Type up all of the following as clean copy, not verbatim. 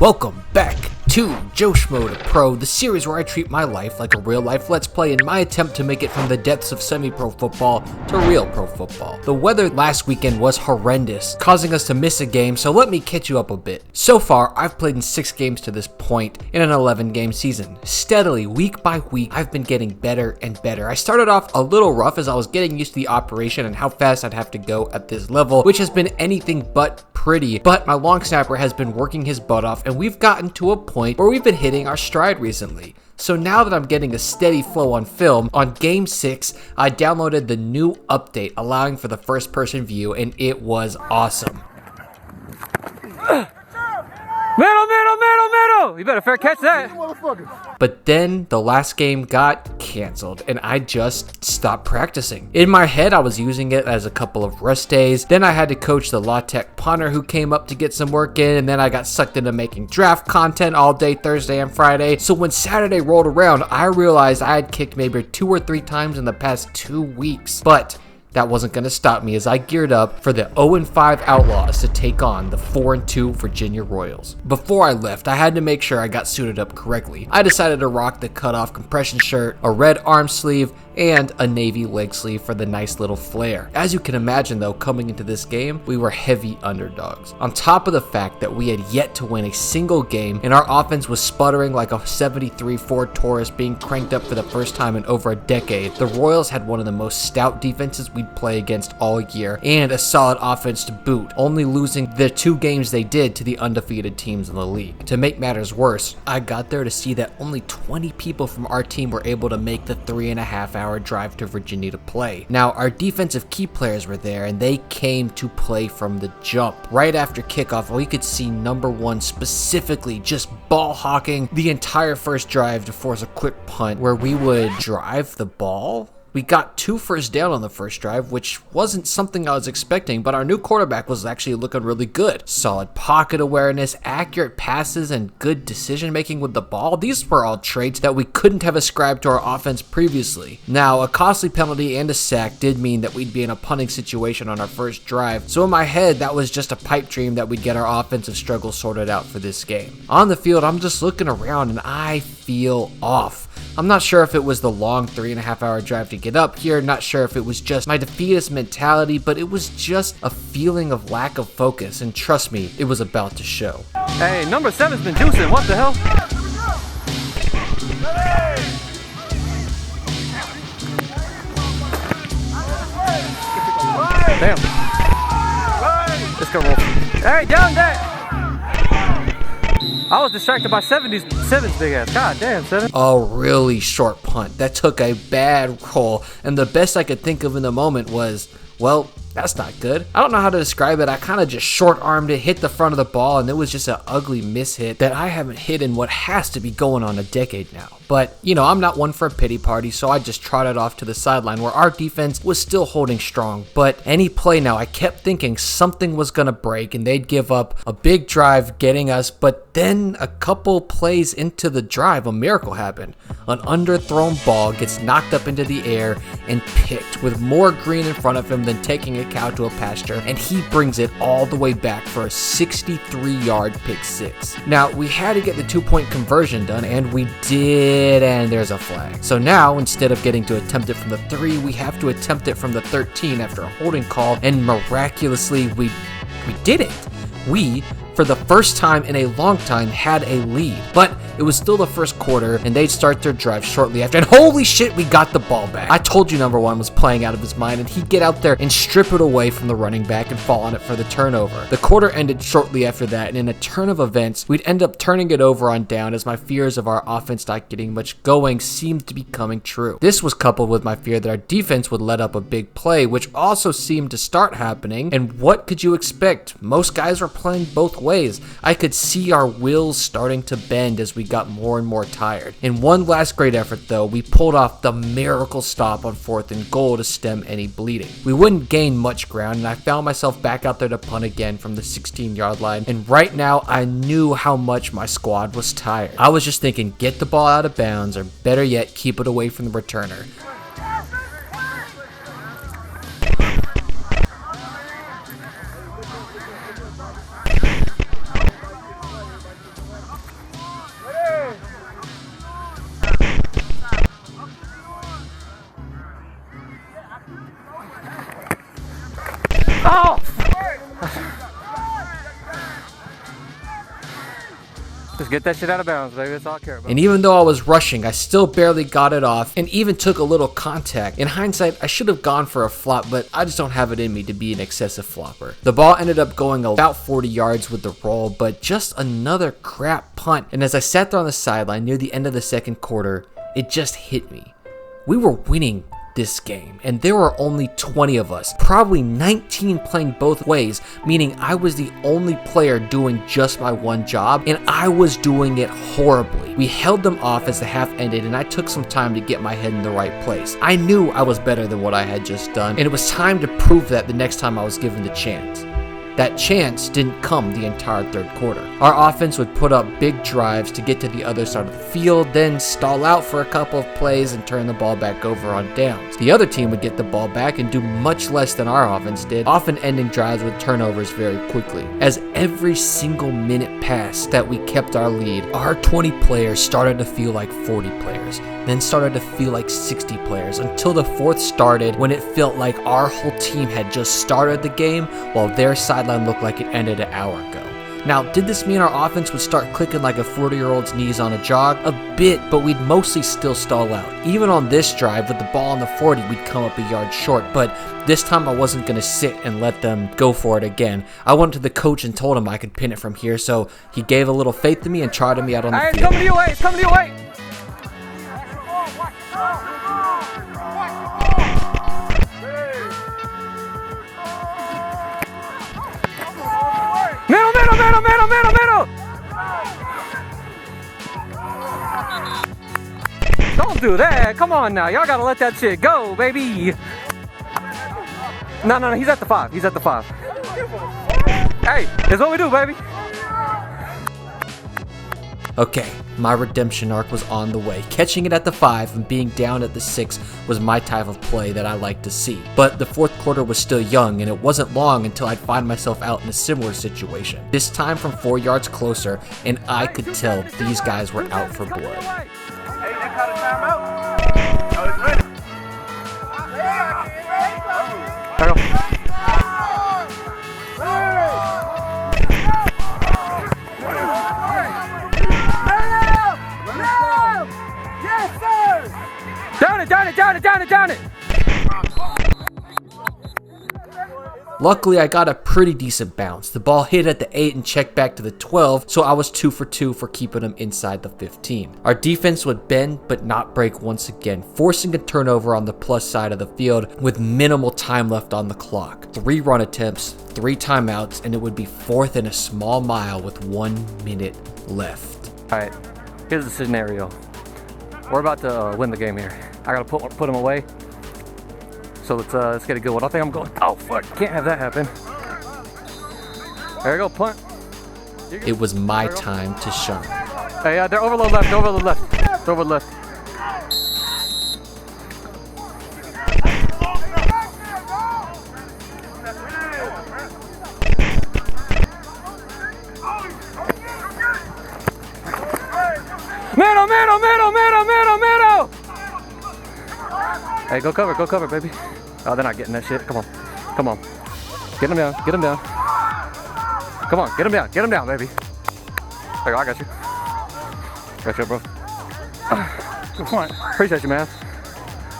Welcome back to Schmo to Pro, the series where I treat my life like a real life Let's Play in my attempt to make it from the depths of semi-pro football to real pro football. The weather last weekend was horrendous, causing us to miss a game, so let me catch you up a bit. So far, I've played in 6 games to this point in an 11-game season. Steadily, week by week, I've been getting better and better. I started off a little rough as I was getting used to the operation and how fast I'd have to go at this level, which has been anything but pretty, but my long snapper has been working his butt off and we've gotten to a point where we've been hitting our stride recently. So now that I'm getting a steady flow on film, on game 6, I downloaded the new update allowing for the first person view and it was awesome. Middle! You better fair catch that. But then the last game got canceled and I just stopped practicing. In my head, I was using it as a couple of rest days. Then I had to coach the La Tech punter who came up to get some work in, and then I got sucked into making draft content all day Thursday and Friday. So when Saturday rolled around, I realized I had kicked maybe 2 or 3 times in the past 2 weeks. But that wasn't going to stop me as I geared up for the 0-5 Outlaws to take on the 4-2 Virginia Royals. Before I left, I had to make sure I got suited up correctly. I decided to rock the cutoff compression shirt, a red arm sleeve, and a navy leg sleeve for the nice little flare. As you can imagine though, coming into this game, we were heavy underdogs. On top of the fact that we had yet to win a single game and our offense was sputtering like a 73 Ford Taurus being cranked up for the first time in over a decade, the Royals had one of the most stout defenses we'd play against all year and a solid offense to boot, only losing the 2 games they did to the undefeated teams in the league. To make matters worse, I got there to see that only 20 people from our team were able to make the 3.5-hour drive to Virginia to play. Now, our defensive key players were there and they came to play from the jump. Right after kickoff, we could see number 1 specifically just ball hawking the entire first drive to force a quick punt where we would drive the ball. We got 2 first down on the first drive, which wasn't something I was expecting, but our new quarterback was actually looking really good. Solid pocket awareness, accurate passes, and good decision making with the ball. These were all traits that we couldn't have ascribed to our offense previously. Now, a costly penalty and a sack did mean that we'd be in a punting situation on our first drive, so in my head, that was just a pipe dream that we'd get our offensive struggles sorted out for this game. On the field, I'm just looking around and I feel off. I'm not sure if it was the long 3.5-hour drive to get up here, not sure if it was just my defeatist mentality, but it was just a feeling of lack of focus, and trust me, it was about to show. Hey, number 7's been juicing, what the hell? Damn. Let's go roll. Hey, down there! I was distracted by 7's big ass. God damn, 7. A really short punt that took a bad roll, and the best I could think of in the moment was, well, that's not good. I don't know how to describe it. I kind of just short-armed it, hit the front of the ball, and it was just an ugly mishit that I haven't hit in what has to be going on a decade now. But, you know, I'm not one for a pity party, so I just trotted off to the sideline where our defense was still holding strong. But any play now, I kept thinking something was going to break and they'd give up a big drive getting us, but then a couple plays into the drive, a miracle happened. An underthrown ball gets knocked up into the air and picked with more green in front of him than taking a cow to a pasture, and he brings it all the way back for a 63-yard pick 6. Now, we had to get the 2-point conversion done, and we did, and there's a flag. So now, instead of getting to attempt it from the 3, we have to attempt it from the 13 after a holding call, and miraculously, we did it. We, for the first time in a long time, had a lead. But it was still the first quarter, and they'd start their drive shortly after, and holy shit, we got the ball back. I told you number 1 was playing out of his mind, and he'd get out there and strip it away from the running back and fall on it for the turnover. The quarter ended shortly after that, and in a turn of events, we'd end up turning it over on down as my fears of our offense not getting much going seemed to be coming true. This was coupled with my fear that our defense would let up a big play, which also seemed to start happening, and what could you expect? Most guys were playing both ways. I could see our wheels starting to bend as we got more and more tired. In one last great effort though, we pulled off the miracle stop on 4th and goal to stem any bleeding. We wouldn't gain much ground and I found myself back out there to punt again from the 16-yard line, and right now I knew how much my squad was tired. I was just thinking, get the ball out of bounds, or better yet, keep it away from the returner. Just get that shit out of bounds, baby. That's all I care about. And even though I was rushing, I still barely got it off and even took a little contact. In hindsight, I should have gone for a flop, but I just don't have it in me to be an excessive flopper. The ball ended up going about 40 yards with the roll, but just another crap punt. And as I sat there on the sideline near the end of the second quarter, it just hit me. We were winning this game, and there were only 20 of us, probably 19 playing both ways, meaning I was the only player doing just my one job, and I was doing it horribly. We held them off as the half ended, and I took some time to get my head in the right place. I knew I was better than what I had just done, and it was time to prove that the next time I was given the chance. That chance didn't come the entire third quarter. Our offense would put up big drives to get to the other side of the field, then stall out for a couple of plays and turn the ball back over on downs. The other team would get the ball back and do much less than our offense did, often ending drives with turnovers very quickly. As every single minute passed that we kept our lead, our 20 players started to feel like 40 players, then started to feel like 60 players, until the fourth started, when it felt like our whole team had just started the game while their sideline looked like it ended an hour ago. Now, did this mean our offense would start clicking like a 40-year-old's knees on a jog? A bit, but we'd mostly still stall out. Even on this drive, with the ball on the 40, we'd come up a yard short, but this time I wasn't going to sit and let them go for it again. I went to the coach and told him I could pin it from here, so he gave a little faith to me and charted me out on the field. It's coming your way, it's coming your way! Middle! Don't do that. Come on now. Y'all gotta let that shit go, baby. No. He's at the 5. He's at the 5. Hey, it's what we do, baby. Okay, my redemption arc was on the way. Catching it at the 5 and being down at the 6 was my type of play that I like to see. But the fourth quarter was still young, and it wasn't long until I'd find myself out in a similar situation. This time from 4 yards closer, and I could tell these guys were out for blood. Hey, they caught a timeout. Oh, it's ready. There you go. Down it! Luckily, I got a pretty decent bounce. The ball hit at the 8 and checked back to the 12, so I was 2 for 2 for keeping them inside the 15. Our defense would bend but not break once again, forcing a turnover on the plus side of the field with minimal time left on the clock. 3 run attempts, 3 timeouts, and it would be 4th and a small mile with 1 minute left. Alright, here's the scenario. We're about to win the game here. I gotta put him away. So let's get a good one. I think I'm going. Oh fuck! Can't have that happen. There you go, punt. It was my time to shine. Hey, they're over the left. They're over the left. They're over the left. Middle! Hey, go cover, baby. Oh, they're not getting that shit. Come on. Get him down. Come on, get him down, baby. There you go, I got you. Got you, bro. Good point. Appreciate you, man.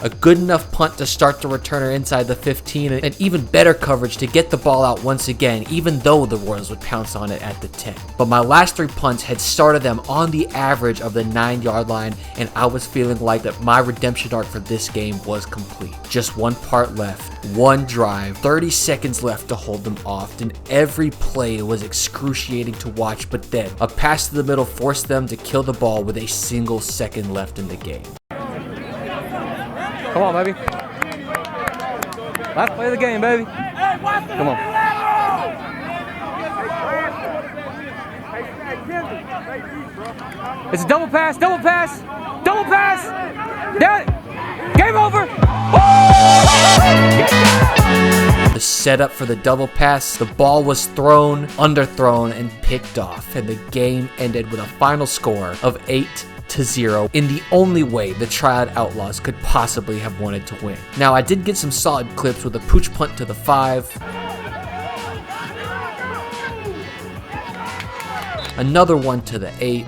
A good enough punt to start the returner inside the 15, and even better coverage to get the ball out once again, even though the Royals would pounce on it at the 10. But my last 3 punts had started them on the average of the 9-yard line, and I was feeling like that my redemption arc for this game was complete. Just 1 part left, 1 drive, 30 seconds left to hold them off, and every play was excruciating to watch, but then a pass to the middle forced them to kill the ball with a single second left in the game. Come on, baby. Last play of the game, baby. Come on. It's a double pass. Down it. Game over. The setup for the double pass, the ball was thrown, underthrown, and picked off, and the game ended with a final score of 8-0 in the only way the Triad Outlaws could possibly have wanted to win. Now, I did get some solid clips with a pooch punt to the 5, another one to the 8.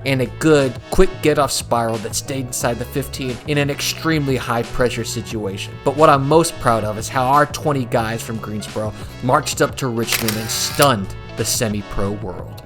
And a good, quick get-off spiral that stayed inside the 15 in an extremely high-pressure situation. But what I'm most proud of is how our 20 guys from Greensboro marched up to Richmond and stunned the semi-pro world.